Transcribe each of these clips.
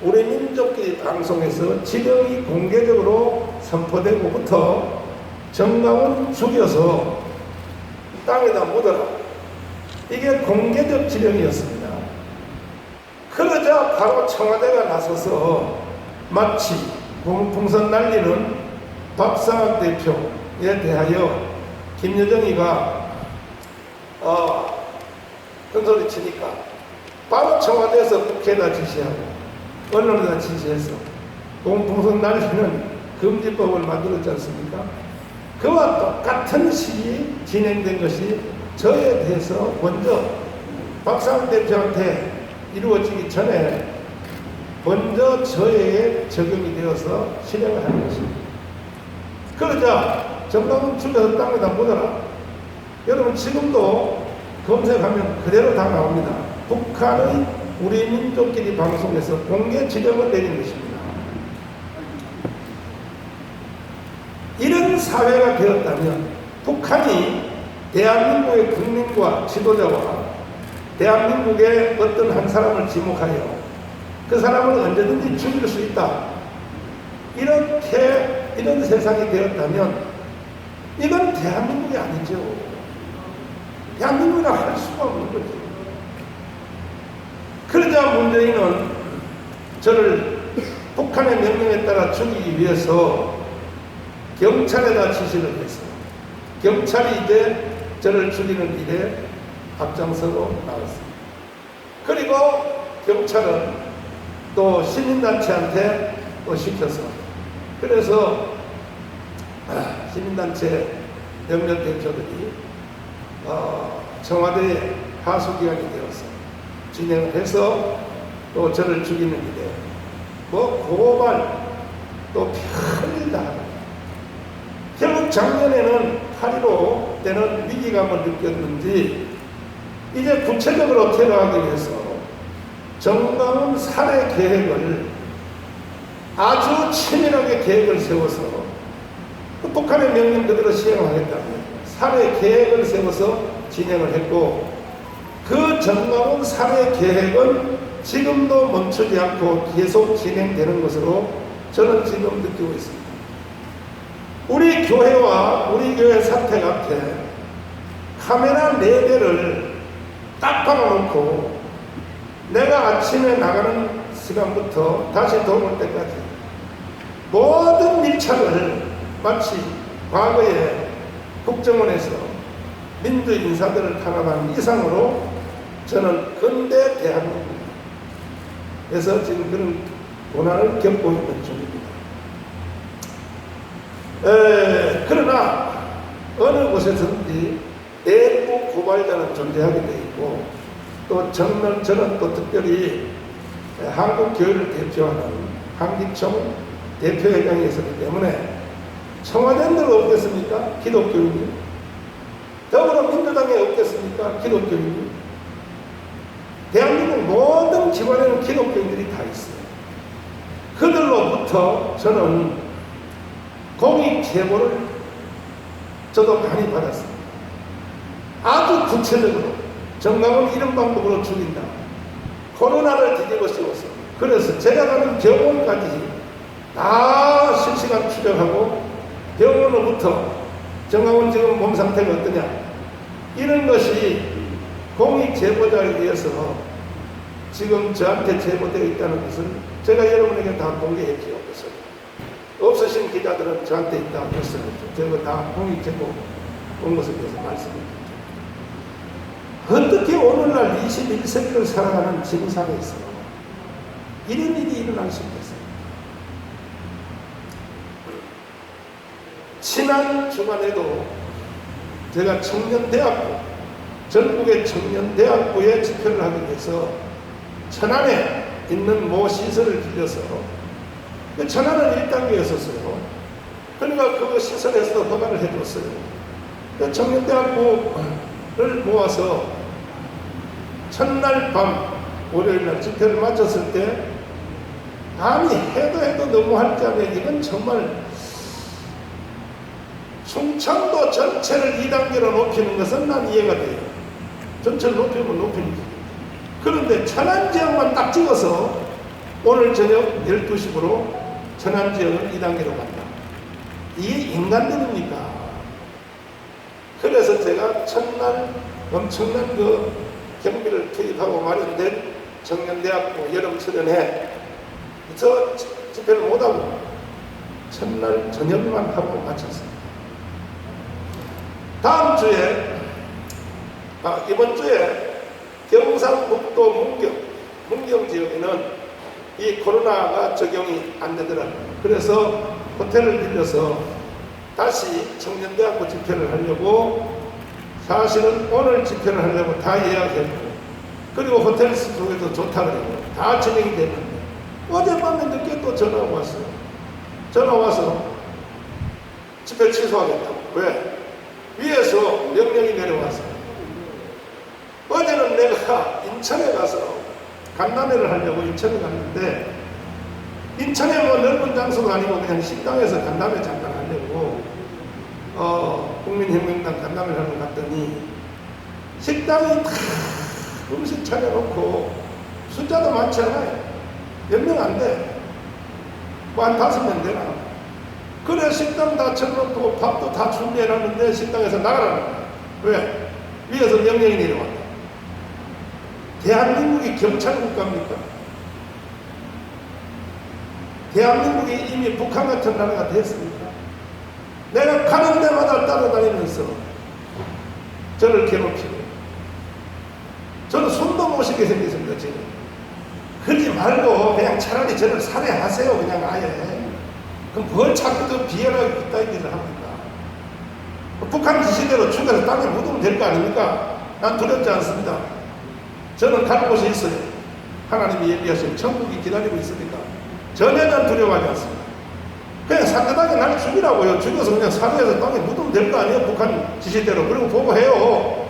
우리 민족끼리 방송에서 지령이 공개적으로 선포되고부터 정강은 죽여서 땅에다 묻어라. 이게 공개적 지령이었습니다. 그러자 바로 청와대가 나서서 마치 풍선 날리는 박상학 대표에 대하여 김여정이가 큰소리 치니까 바로 청와대에서 국회에다 지시하고 언론에다 지시해서 풍선 날리는 금지법을 만들었지 않습니까? 그와 똑같은 시기에 진행된 것이 저에 대해서 먼저 박상학 대표한테 이루어지기 전에 먼저 저에게 적용이 되어서 실행을 하는 것입니다. 그러자 정강은 죽여서 땅에다 묻어라. 여러분 지금도 검색하면 그대로 다 나옵니다. 북한의 우리 민족끼리 방송에서 공개 지령을 내린 것입니다. 이런 사회가 되었다면 북한이 대한민국의 국민과 지도자와 대한민국의 어떤 한 사람을 지목하여 그 사람을 언제든지 죽일 수 있다. 이런 세상이 되었다면 이건 대한민국이 아니죠. 대한민국이라 할 수가 없는 거죠. 그러자 문재인은 저를 북한의 명령에 따라 죽이기 위해서 경찰에다 지시를 했어요. 경찰이 이제 저를 죽이는 일에 앞장서고 나왔습니다. 그리고 경찰은 또 시민단체한테 또 시켜서 그래서 시민단체 몇몇 대표들이 청와대에 하수기관이 되어서 진행을 해서 또 저를 죽이는 일에 고발 또 별일 다 하고 결국 작년에는 8.15 때는 위기감을 느꼈는지 이제 구체적으로 테러하기 위해서 정강훈 살해 계획을 아주 치밀하게 계획을 세워서 북한의 명령 그대로 시행하겠다는 살해 계획을 세워서 진행을 했고 그 정강훈 살해 계획은 지금도 멈추지 않고 계속 진행되는 것으로 저는 지금 느끼고 있습니다. 우리 교회와 우리 교회 사택 앞에 카메라 4대를 딱 박아놓고 내가 아침에 나가는 시간부터 다시 돌아올 때까지 모든 밀착을 마치 과거에 국정원에서 민주인사들을 탄압한 이상으로 저는 근대 대한민국에서 지금 그런 고난을 겪고 있는 중입니다. 그러나 어느 곳에서든지 내부 고발자는 존재하게 되어 있고 또 저는 또 특별히 한국교회를 대표하는 한기총 대표회장이 있었기 때문에 청와대는 없겠습니까? 기독교인이. 더불어민주당에 없겠습니까? 기독교인이. 대한민국 모든 기관에는 기독교인들이 다 있어요. 그들로부터 저는 공익 제보를 저도 많이 받았습니다. 아주 구체적으로 정강은 이런 방법으로 죽인다. 코로나를 뒤집어 씌워서 그래서 제가 가는 병원까지 다 실시간 추적하고 병원으로부터 정강은 지금 몸 상태가 어떠냐 이런 것이 공익 제보자에 의해서 지금 저한테 제보되어 있다는 것을 제가 여러분에게 다 공개해 주었어요. 없으신 기자들은 저한테 있다고 했어요. 제가 다 공익 제보 온 것에 대해서 말씀드립니다. 어떻게 오늘날 21세기를 살아가는 지구상에서 이런 일이 일어날 수 있겠어요? 지난 주간에도 제가 청년대학부, 전국의 청년대학부에 집회를 하기 위해서 천안에 있는 모 시설을 빌려서 천안은 1단계였었어요. 그러니까 그 시설에서 허가를 해줬어요. 청년대학부를 모아서 첫날 밤 월요일날 집회를 마쳤을 때 아니 해도 너무 할지 않으면 이건 정말 충청도 전체를 2단계로 높이는 것은 난 이해가 돼요. 전체를 높이면 높이는 거죠. 그런데 천안 지역만 딱 찍어서 오늘 저녁 12시부로 천안지역은 2단계로 간다. 이게 인간들입니까? 그래서 제가 첫날 엄청난 그 경비를 투입하고 마련된 청년대학교 여름수련회 저 집회를 못하고 첫날 저녁만 하고 마쳤습니다. 다음 주에 이번 주에 경상북도 문경 지역에는 이 코로나가 적용이 안 되더라고요. 그래서 호텔을 빌려서 다시 청년대학교 집회를 하려고 사실은 오늘 집회를 하려고 다 예약했고 그리고 호텔 숙소에도 좋다 그러고 다 진행이 됐는데 어젯밤에 늦게 또 전화가 왔어요. 전화 와서 집회 취소하겠다고. 왜? 위에서 명령이 내려왔어요. 어제는 내가 인천에 가서 간담회를 하려고 인천에 갔는데 인천에 뭐 넓은 장소가 아니고 그냥 식당에서 간담회 잠깐 하려고 국민혁명당 간담회를 하러 갔더니 식당이 다 음식 차려놓고 숫자도 많지 않아요. 몇 명 안 돼. 뭐 한 5명 되나. 그래 식당 다 차려놓고 밥도 다 준비해놨는데 식당에서 나가라는 거야. 왜? 위에서 명령이 내려왔다. 대한민국이 경찰 국가입니까? 대한민국이 이미 북한 같은 나라가 됐습니까? 내가 가는 데마다 따라다니면서 저를 괴롭히고 저는 손도 못 쉬게 생겼습니다. 지금 그러지 말고 그냥 차라리 저를 살해하세요. 그냥 아예. 그럼 뭘 자꾸 그 비열하게 그따위 일을 합니까? 북한 지시대로 죽여서 땅에 묻으면 될 거 아닙니까? 난 두렵지 않습니다. 저는 갈 곳이 있어요. 하나님이 예비하신 천국이 기다리고 있으니까 전혀 난 두려워하지 않습니다. 그냥 상대방이 날 죽이라고요. 죽여서 그냥 사회에서 땅에 묻으면 될 거 아니에요. 북한 지시대로. 그리고 보고해요.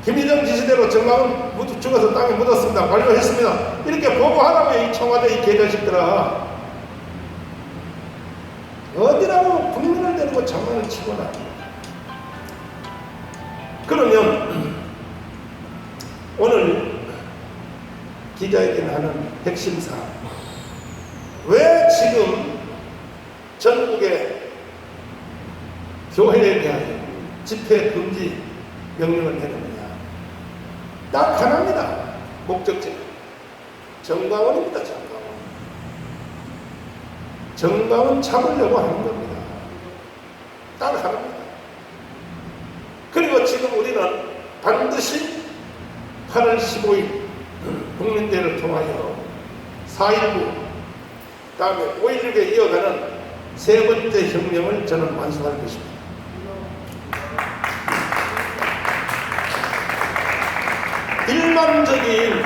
김일성 지시대로 정강은 죽어서 땅에 묻었습니다. 완료했습니다. 이렇게 보고하라고요. 이 청와대 이 개자식들아. 어디라고 국민을 데리고 장난을 치거나. 그러면 오늘 기자에게 하는 핵심사항, 왜 지금 전국의 교회에 대하여 집회 금지 명령을 내렸느냐? 딱 하나입니다. 목적지는 정광훈입니다. 정광훈 잡으려고 하는 겁니다. 딱 하나입니다. 그리고 지금 우리는 반드시 8월 15일 국민대회를 통하여 4.19 다음에 5.16에 이어가는 세 번째 혁명을 저는 완수할 것입니다. 일반적인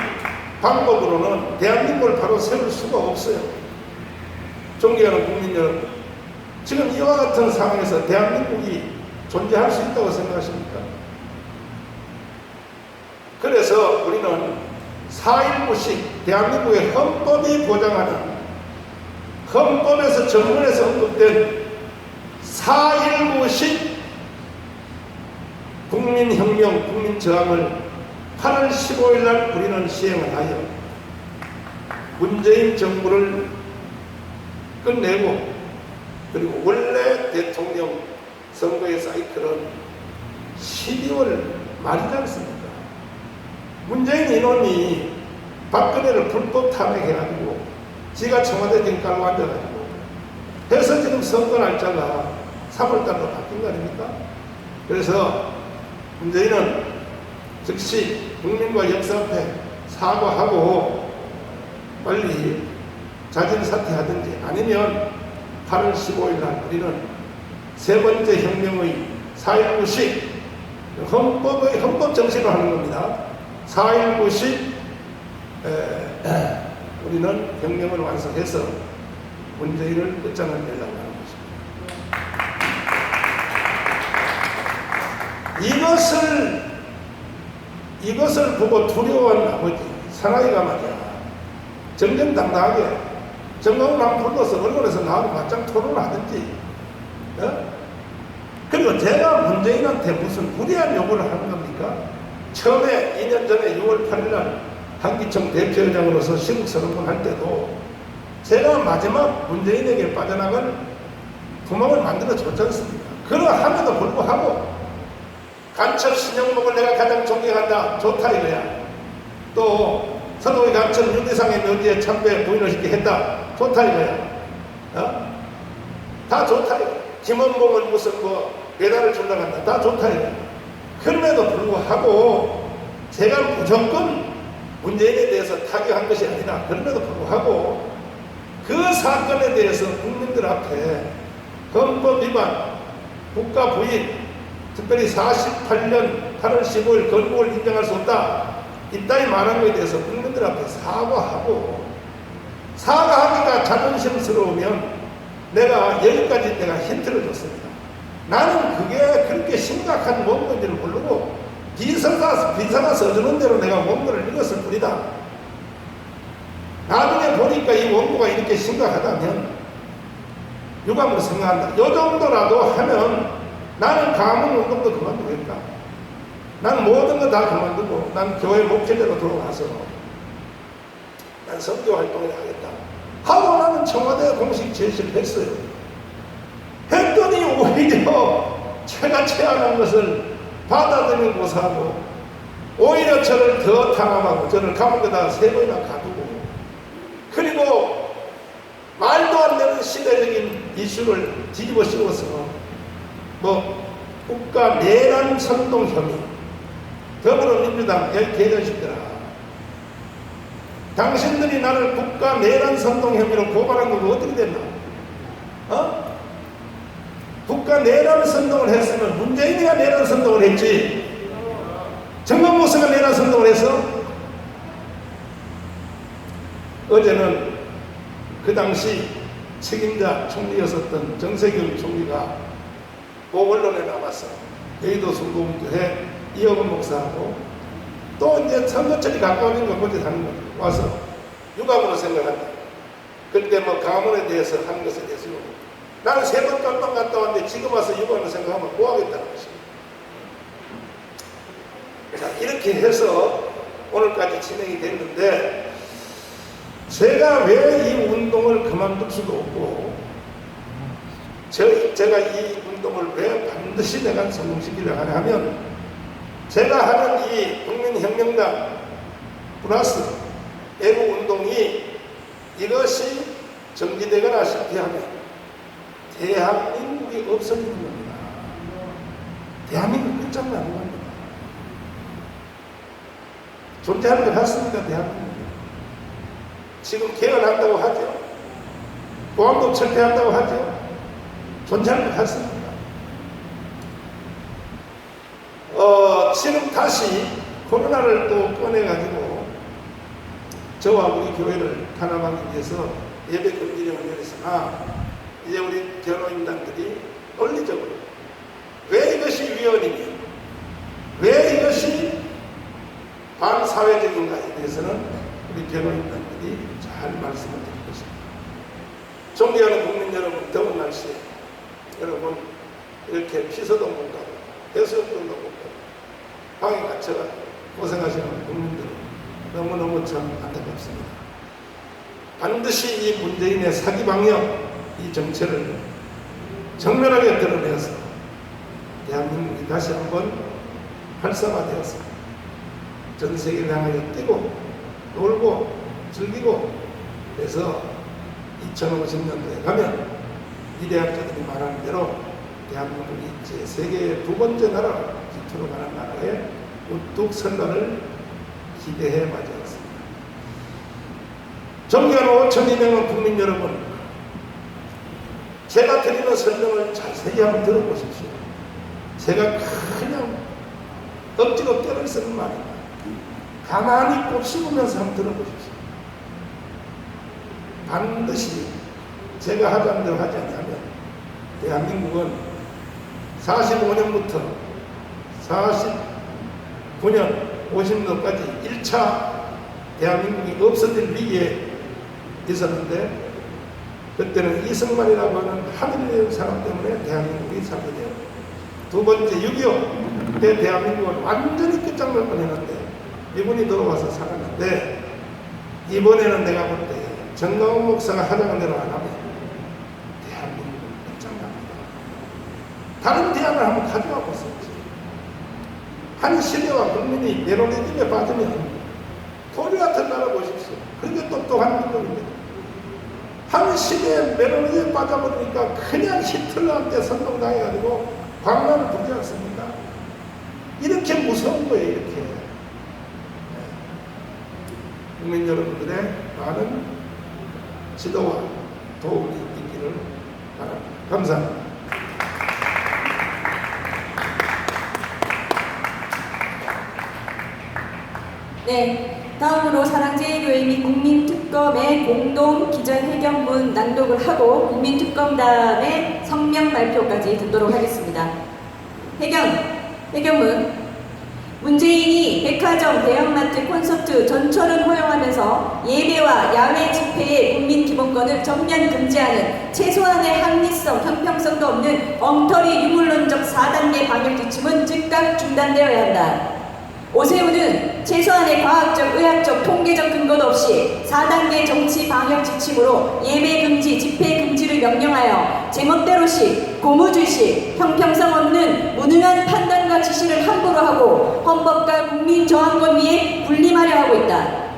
방법으로는 대한민국을 바로 세울 수가 없어요. 존경하는 국민 여러분, 지금 이와 같은 상황에서 대한민국이 존재할 수 있다고 생각하십니까? 그래서 우리는 4.19식 대한민국의 헌법이 보장하는 헌법에서 정문에서 언급된 4.19식 국민혁명, 국민저항을 8월 15일 날 우리는 시행을 하여 문재인 정부를 끝내고 그리고 원래 대통령 선거의 사이클은 12월 말이지 않습니까? 문재인 이놈이 박근혜를 불법 탄핵해가지고 지가 청와대 등 깔고 앉아가지고 해서 지금 선거 날짜가 3월달로 바뀐 거 아닙니까? 그래서 문재인은 즉시 국민과 역사 앞에 사과하고 빨리 자진 사퇴하든지 아니면 8월 15일 날 우리는 세 번째 혁명의 4.19식 헌법 정신으로 하는 겁니다. 4.19식 우리는 혁명을 완성해서 문재인을 끝장을 내려고 하는 것입니다. 이것을 보고 두려워한 나머지 사나이가 말이야 정정당당하게 정강훈 한번 불러서 언론에서 나하고 맞짱 토론을 하든지 그리고 제가 문재인한테 무슨 무리한 요구를 하는 겁니까? 처음에 2년 전에 6월 8일 날 한기총 대표회장으로서 시국 선언을 할 때도 제가 마지막 문재인에게 빠져나갈 구멍을 만들어 줬지 않습니까? 그러함에도 불구하고 간첩 신영목을 내가 가장 존경한다. 좋다 이거야. 또 서동의 간첩 윤대상의 묘지에 참배 부인을 시키게 했다. 좋다 이거야. 다 좋다 이거야. 김원봉을 무슨 뭐 배달을 주려고 한다. 다 좋다 이거야. 그럼에도 불구하고 제가 무조건 문재인에 대해서 타격한 것이 아니라 그럼에도 불구하고 그 사건에 대해서 국민들 앞에 헌법 위반, 국가 부인, 특별히 48년 8월 15일 건국을 인정할 수 없다. 이따위 말한 것에 대해서 국민들 앞에 사과하기가 자존심스러우면 내가 여기까지 내가 힌트를 줬습니다. 나는 그게 그렇게 심각한 원고인지를 모르고 비서가 써주는 대로 내가 원고를 읽었을 뿐이다. 나중에 보니까 이 원고가 이렇게 심각하다면 유감으로 생각한다. 요 정도라도 하면 나는 가문 운동도 그만두겠다. 나는 모든 거 다 그만두고 난 교회 목회자로 들어가서 난 선교 활동을 하겠다 하고 나는 청와대에 공식 제시를 했어요. 했더니 오히려 제가 제안한 것을 받아들이는 고사하고 오히려 저를 더 탄압하고 저를 감옥에다 3번이나 가두고 그리고 말도 안 되는 시대적인 이슈를 뒤집어 씌워서 뭐 국가 내란 선동 혐의 더불어민주당 개전시켜라. 당신들이 나를 국가 내란 선동 혐의로 고발한 건 어떻게 됐나? 국가 내란 선동을 했으면 문재인이가 내란 선동을 했지 정강모서가 내란 선동을 했어? 어제는 그 당시 책임자 총리였었던 정세균 총리가 언론에 나왔어. 여의도 순복음교회 이어건 목사하고 또 이제 선거철이 가까워진 거 보지 하는 거 와서 유감으로 생각한다. 그때 뭐 가문에 대해서 하는 것에 대해서 나는 3번 깜빵 갔다 왔는데 지금 와서 유감으로 생각하면 뭐 하겠다는 것입니다. 자, 이렇게 해서 오늘까지 진행이 됐는데 제가 왜 이 운동을 그만둘 수도 없고 제가 이 운동을 왜 반드시 내가 성공시키려고 하면 제가 하는 이 국민혁명당 플러스 애국운동이 이것이 정지되거나 실패하면 대한민국이 없어지는 겁니다. 대한민국 끝장나는 겁니다. 존재하는 것 같습니다. 대한민국이 지금 개헌한다고 하죠. 보안법 철폐한다고 하죠. 존재하는 것 같습니다. 지금 다시 코로나를 또 꺼내가지고 저와 우리 교회를 탄압하기 위해서 예배 금지령을 내렸으나 이제 우리 변호인단들이 논리적으로 왜 이것이 위헌이며 왜 이것이 반사회적인가에 대해서는 우리 변호인단들이 잘 말씀을 드릴 것입니다. 존경하는 국민 여러분, 더운 날씨에 여러분 이렇게 피서도 못 가고 해수욕장도 못 가고 방에 갇혀가 고생하시는 국민들 너무너무 참 안타깝습니다. 반드시 이 문재인의 사기 방역 이 정체를 정면하게 드러내서 대한민국이 다시 한번 활성화되어서 전 세계를 향하여 뛰고 놀고 즐기고 그래서 2050년도에 가면 미래학자들이 말하는 대로 대한민국이 이제 세계의 2번째 나라 기초로 가는 나라에 우뚝 선거를 기대해 맞이하겠습니다. 존경하는 5,200만 국민 여러분, 제가 드리는 설명을 자세히 한번 들어보십시오. 제가 그냥 억지로 떼를 쓰는 말입니다. 가만히 곱씹으면서 한번 들어보십시오. 반드시 제가 하자는 대로 하지 않냐면 대한민국은 45년부터 49년 50년까지 1차 대한민국이 없어질 위기에 있었는데 그때는 이승만이라고 하는 하늘의 사람 때문에 대한민국이 살게 되었고 두 번째 6.25 때 대한민국은 완전히 끝장날 뻔했는데 이분이 들어와서 살아났는데 이번에는 내가 볼 때 정강훈 목사가 하자는 대로 안 하면 대한민국은 끝장납니다. 다른 대안을 한번 가져와 보세요. 한 시대와 국민이 메로니즘에 빠지면 도리 같은 나라 보십시오. 그게 똑똑한 민족입니다. 한 시대에 메로니즘에 빠져버리니까 그냥 히틀러한테 선동당해가지고 광란을 부르지 않습니까? 이렇게 무서운 거예요. 이렇게 국민 여러분들의 많은 지도와 도움이 있기를 바랍니다. 감사합니다. 네, 다음으로 사랑제일교회 및 국민특검의 공동 기자회견문 낭독을 하고 국민특검단의 성명 발표까지 듣도록 하겠습니다. 회견문. 문재인이 백화점, 대형마트, 콘서트, 전철을 허용하면서 예배와 야외 집회의 국민기본권을 전면 금지하는 최소한의 합리성, 형평성도 없는 엉터리 유물론적 4단계 방역지침은 즉각 중단되어야 한다. 오세훈은 최소한의 과학적, 의학적, 통계적 근거도 없이 4단계 정치 방역 지침으로 예배 금지, 집회 금지를 명령하여 제멋대로식, 고무줄식, 형평성 없는 무능한 판단과 지시를 함부로 하고 헌법과 국민 저항권 위에 군림하려 하고 있다.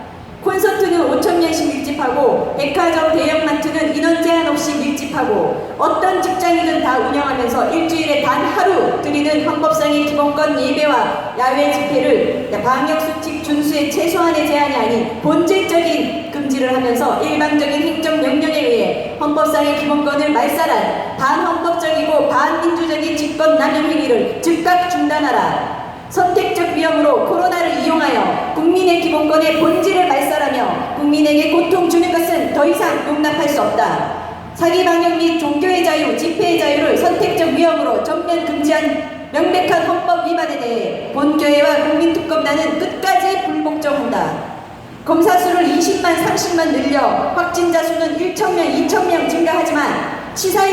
콘서트는 5,000명씩 밀집하고 백화점, 대형마트는 인원 제한 없이 밀집하고 어떤 직장이든 다 운영하면서 일주일에 단 하루 드리는 헌법상의 기본권 예배와 야외 집회를 방역수칙 준수의 최소한의 제한이 아닌 본질적인 금지를 하면서 일방적인 행정명령에 의해 헌법상의 기본권을 말살한 반헌법적이고 반민주적인 집권남용 행위를 즉각 중단하라. 선택적 위험으로 코로나를 이용하여 국민의 기본권의 본질을 말살하며 국민에게 고통 주는 것은 더 이상 용납할 수 없다. 사기 방역 및 종교의 자유, 집회의 자유를 선택적 위험으로 전면 금지한 명백한 헌법 위반에 대해 본교회와 국민특검단은 끝까지 불복종한다. 검사 수를 20만, 30만 늘려 확진자 수는 1,000명, 2,000명 증가하지만 치사율